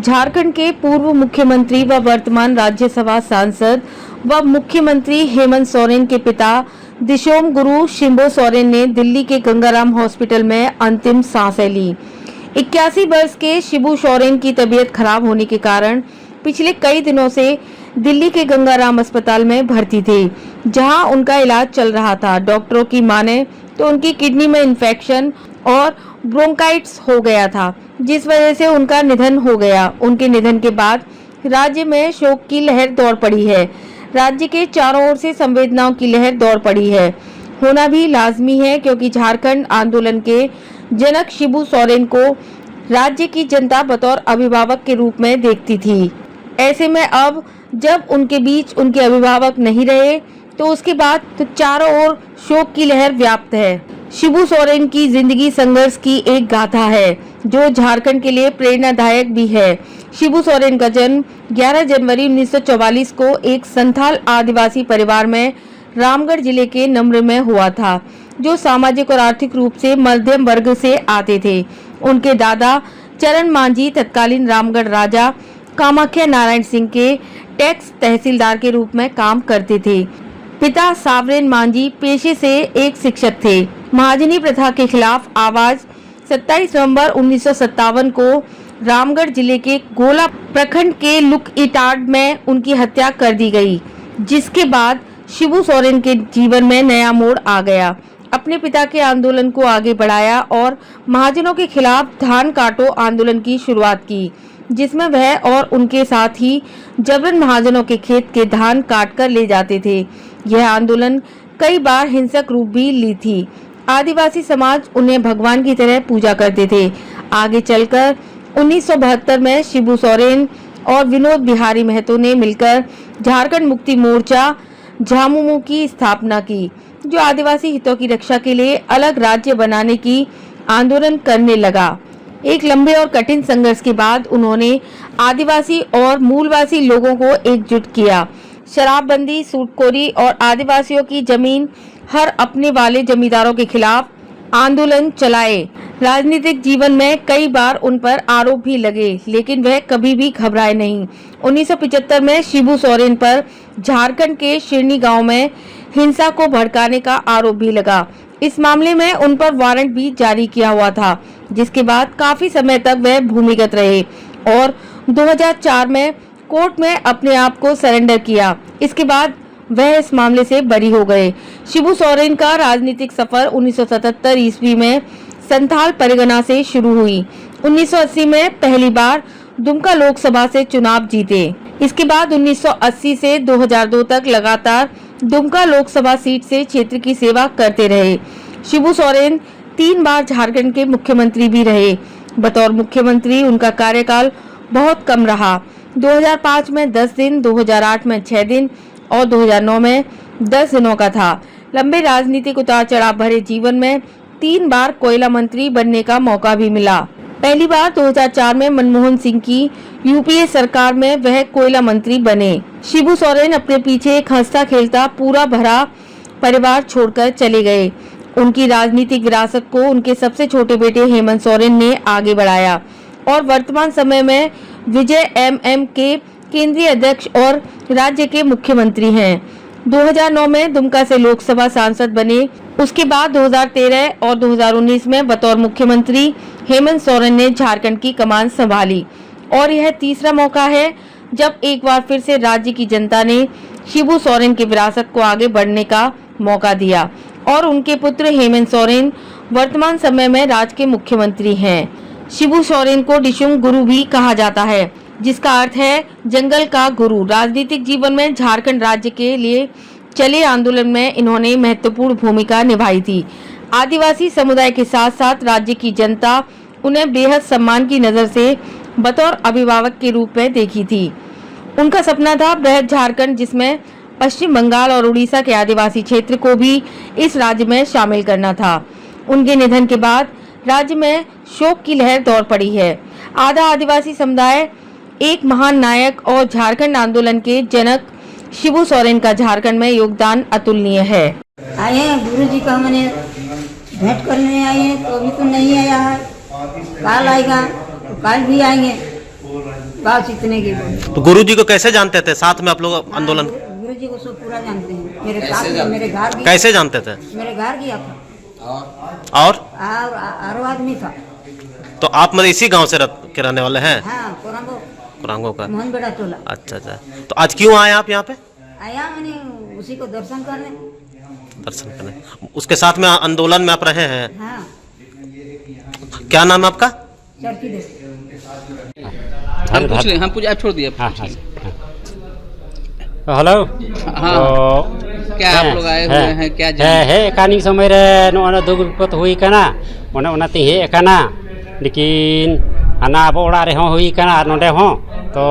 झारखंड के पूर्व मुख्यमंत्री व वर्तमान राज्यसभा सांसद व मुख्यमंत्री हेमंत सोरेन के पिता दिशोम गुरु शिंबो सोरेन ने दिल्ली के गंगाराम हॉस्पिटल में अंतिम सांसें ली। 81 वर्ष के शिबू सोरेन की तबीयत खराब होने के कारण पिछले कई दिनों से दिल्ली के गंगाराम अस्पताल में भर्ती थे, जहां उनका इलाज चल रहा था। डॉक्टरों की माने तो उनकी किडनी में इन्फेक्शन और ब्रोंकाइटिस हो गया था, जिस वजह से उनका निधन हो गया। उनके निधन के बाद राज्य में शोक की लहर दौड़ पड़ी है। राज्य के चारों ओर से संवेदनाओं की लहर दौड़ पड़ी है। होना भी लाजमी है, क्योंकि झारखंड आंदोलन के जनक शिबू सोरेन को राज्य की जनता बतौर अभिभावक के रूप में देखती थी। ऐसे में अब जब उनके बीच उनके अभिभावक नहीं रहे, तो उसके बाद तो चारों ओर शोक की लहर व्याप्त है। शिबू सोरेन की जिंदगी संघर्ष की एक गाथा है, जो झारखंड के लिए प्रेरणादायक भी है। शिबू सोरेन का जन्म 11 जनवरी 1944 को एक संथाल आदिवासी परिवार में रामगढ़ जिले के नम्र में हुआ था, जो सामाजिक और आर्थिक रूप से मध्यम वर्ग से आते थे। उनके दादा चरण मांझी तत्कालीन रामगढ़ राजा कामाख्या नारायण सिंह के टैक्स तहसीलदार के रूप में काम करते थे। पिता सावरेन मांझी पेशे से एक शिक्षक थे। महाजनी प्रथा के खिलाफ आवाज 27 नवंबर 1957 को रामगढ़ जिले के गोला प्रखंड के लुकइटाड में उनकी हत्या कर दी गई, जिसके बाद शिबू सोरेन के जीवन में नया मोड़ आ गया। अपने पिता के आंदोलन को आगे बढ़ाया और महाजनों के खिलाफ धान काटो आंदोलन की शुरुआत की, जिसमें वह और उनके साथ ही जबरन महाजनों के खेत के धान काट कर ले जाते थे। यह आंदोलन कई बार हिंसक रूप भी ली थी। आदिवासी समाज उन्हें भगवान की तरह पूजा करते थे। आगे चलकर 1972 में शिबू सोरेन और विनोद बिहारी महतो ने मिलकर झारखंड मुक्ति मोर्चा झामुमो की स्थापना की, जो आदिवासी हितों की रक्षा के लिए अलग राज्य बनाने की आंदोलन करने लगा। एक लंबे और कठिन संघर्ष के बाद उन्होंने आदिवासी और मूलवासी लोगों को एकजुट किया। शराबबंदी, सूटखोरी और आदिवासियों की जमीन हर अपने वाले जमींदारों के खिलाफ आंदोलन चलाए। राजनीतिक जीवन में कई बार उन पर आरोप भी लगे, लेकिन वह कभी भी घबराए नहीं। 1975 में शिबू सोरेन पर झारखंड के शिरनी गांव में हिंसा को भड़काने का आरोप भी लगा। इस मामले में उन पर वारंट भी जारी किया हुआ था, जिसके बाद काफी समय तक वह भूमिगत रहे और 2004 में कोर्ट में अपने आप को सरेंडर किया। इसके बाद वह इस मामले से बरी हो गए। शिबू सोरेन का राजनीतिक सफर 1977 ईस्वी में संथाल परगना से शुरू हुई। 1980 में पहली बार दुमका लोकसभा से चुनाव जीते। इसके बाद 1980 से 2002 तक लगातार दुमका लोकसभा सीट से क्षेत्र की सेवा करते रहे। शिबू सोरेन 3 बार झारखंड के मुख्यमंत्री भी रहे। बतौर मुख्यमंत्री उनका कार्यकाल बहुत कम रहा। 2005 में 10 दिन, 2008 में 6 दिन और 2009 में 10 दिनों का था। लंबे राजनीतिक उतार चढ़ाव भरे जीवन में 3 बार कोयला मंत्री बनने का मौका भी मिला। पहली बार 2004 में मनमोहन सिंह की यूपीए सरकार में वह कोयला मंत्री बने। शिबू सोरेन अपने पीछे एक हंसता खेलता पूरा भरा परिवार छोड़कर चले गए। उनकी राजनीतिक विरासत को उनके सबसे छोटे बेटे हेमंत सोरेन ने आगे बढ़ाया और वर्तमान समय में विजय एमएम के केंद्रीय अध्यक्ष और राज्य के मुख्यमंत्री हैं। 2009 में दुमका से लोकसभा सांसद बने। उसके बाद 2013 और 2019 में बतौर मुख्यमंत्री हेमंत सोरेन ने झारखंड की कमान संभाली और यह तीसरा मौका है जब एक बार फिर से राज्य की जनता ने शिबू सोरेन की विरासत को आगे बढ़ने का मौका दिया और उनके पुत्र हेमंत सोरेन वर्तमान समय में राज्य के मुख्यमंत्री हैं। शिबू सोरेन को डिशुम गुरु भी कहा जाता है, जिसका अर्थ है जंगल का गुरु। राजनीतिक जीवन में झारखंड राज्य के लिए चले आंदोलन में इन्होंने महत्वपूर्ण भूमिका निभाई थी। आदिवासी समुदाय के साथ साथ राज्य की जनता उन्हें बेहद सम्मान की नजर से बतौर अभिभावक के रूप में देखी थी। उनका सपना था बृहद झारखंड, जिसमें पश्चिम बंगाल और उड़ीसा के आदिवासी क्षेत्र को भी इस राज्य में शामिल करना था। उनके निधन के बाद राज्य में शोक की लहर दौड़ पड़ी है। आधा आदिवासी समुदाय एक महान नायक और झारखंड आंदोलन के जनक शिबू सोरेन का झारखंड में योगदान अतुलनीय है। आए हैं गुरु जी का मैंने भेंट करने आए हैं, तो अभी तो नहीं आया है। कल आएगा तो कल भी आएंगे। बस इतने की बोले। तो गुरुजी को कैसे जानते थे, साथ में आप लोग आंदोलन गुरु जी को सब पूरा जानते हैं, मेरे साथ में मेरे घर गया, कैसे जानते थे? मेरे घर गया था और और आदमी था। तो आप मतलब इसी गांव से के रहने वाले हैं? हाँ कोरंबो कुरांगो का। मोहन बेड़ा टोला। अच्छा अच्छा, तो आज क्यों आए आप यहाँ पे? आया मैंने उसी को दर्शन करने। दर्शन करने। उसके साथ में आंदोलन में आप रहे हैं? हाँ क्या नाम है आपका? चरखी दे। हम पूछ लें, हम पूछ, आप छोड़ दिए। हाँ हाँ हेलो। हाँ क्या आप लोग आए हुए हैं, क्या है कानी समय रे नोना दुग विपत हुई कना ओना ओनाते हे कना लेकिन आना अब ओड़ा रे हो हुई कना नोडे हो तो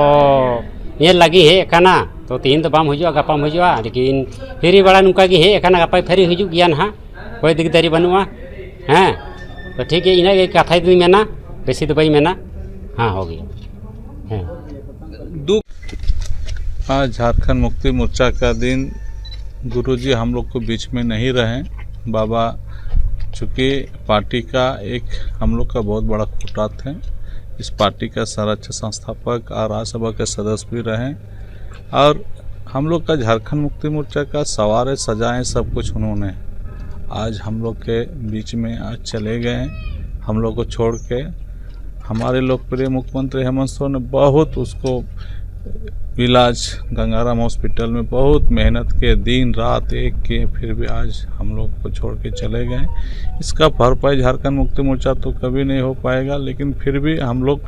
ये लगी है कना तो तीन तो बाम हुजुआ गपाम हुजुआ लेकिन फेरी बड़ा नुका की है कना गपाई फेरी हुजु गया ना कोई दिकदारी बनुआ हैं तो ठीक है इना के कथा दी मेना बेसी तो भाई मेना हाँ हो गया हैं। आज झारखंड मुक्ति मोर्चा का दिन। गुरुजी हम लोग को बीच में नहीं रहे। बाबा चूँकि पार्टी का एक हम लोग का बहुत बड़ा खुटा थे, इस पार्टी का सर्वोच्च संस्थापक और राज्यसभा के सदस्य भी रहे और हम लोग का झारखंड मुक्ति मोर्चा का सवार सजाएं सब कुछ उन्होंने। आज हम लोग के बीच में आज चले गए, हम लोग को छोड़ के। हमारे लोकप्रिय मुख्यमंत्री हेमंत सोरेन ने बहुत उसको इलाज गंगाराम हॉस्पिटल में बहुत मेहनत के, दिन रात एक किए, फिर भी आज हम लोग को छोड़ के चले गए। इसका भरपाई झारखंड मुक्ति मोर्चा तो कभी नहीं हो पाएगा, लेकिन फिर भी हम लोग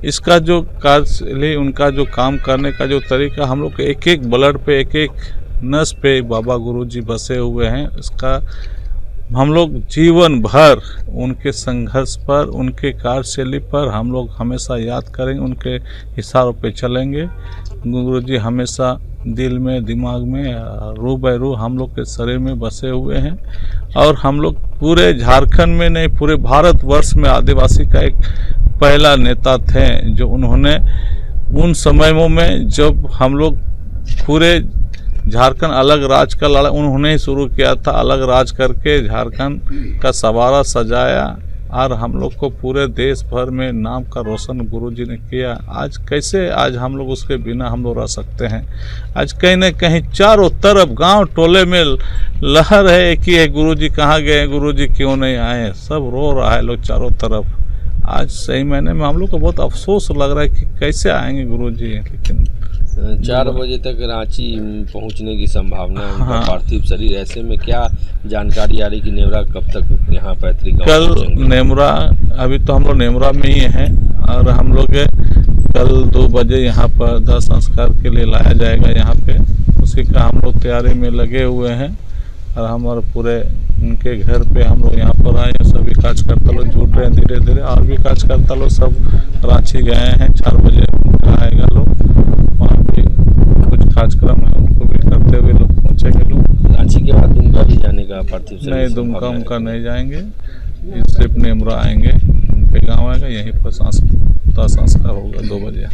इसका जो कार्य, उनका जो काम करने का जो तरीका, हम लोग एक एक ब्लड पे, एक एक नस पे बाबा गुरुजी बसे हुए हैं। इसका हम लोग जीवन भर उनके संघर्ष पर, उनके कार्यशैली पर हम लोग हमेशा याद करेंगे, उनके इशारों पे चलेंगे। गुरुजी हमेशा दिल में, दिमाग में, रू ब रू हम लोग के शरीर में बसे हुए हैं और हम लोग पूरे झारखंड में नहीं, पूरे भारतवर्ष में आदिवासी का एक पहला नेता थे जो उन्होंने उन समयों में जब हम लोग पूरे झारखंड अलग राज का लड़ा, उन्होंने ही शुरू किया था। अलग राज करके झारखंड का सवारा सजाया और हम लोग को पूरे देश भर में नाम का रोशन गुरुजी ने किया। आज कैसे आज हम लोग उसके बिना हम लोग रह सकते हैं? आज कहीं न कहीं चारों तरफ गांव टोले में लहर है कि है गुरुजी कहाँ गए, गुरुजी क्यों नहीं आए, सब रो रहा है लोग चारों तरफ। आज सही महीने में हम लोग को बहुत अफसोस लग रहा है कि कैसे आएंगे गुरुजी, लेकिन 4 बजे तक रांची पहुंचने की संभावना है उनका पार्थिव शरीर। ऐसे में क्या जानकारी आ रही कि नेमरा कब तक यहाँ पैतृक गांव कल पहुंचेंगे? नेमरा, अभी तो हम लोग नेमरा में ही हैं और हम लोग कल 2 बजे यहाँ पर दाह संस्कार के लिए लाया जाएगा यहाँ पे। उसी का हम लोग तैयारी में लगे हुए हैं और हमारे पूरे उनके घर पे हम लोग यहाँ पर आए। सभी कार्यकर्ता लोग जुट रहे हैं धीरे धीरे, और भी कार्यकर्ता लोग सब रांची गए हैं। 4 बजे आएगा लोग, वहाँ पे कुछ कार्यक्रम है उनको भी करते हुए लोग पहुँचेंगे लोग। रांची के बाद दुमका भी जाने का पार्थिव शरीर? नहीं, दुमका उमका नहीं जाएंगे, सिर्फ नेमरा आएंगे, उनके गाँव आएगा, यहीं पर संस्कार होगा 2 बजे।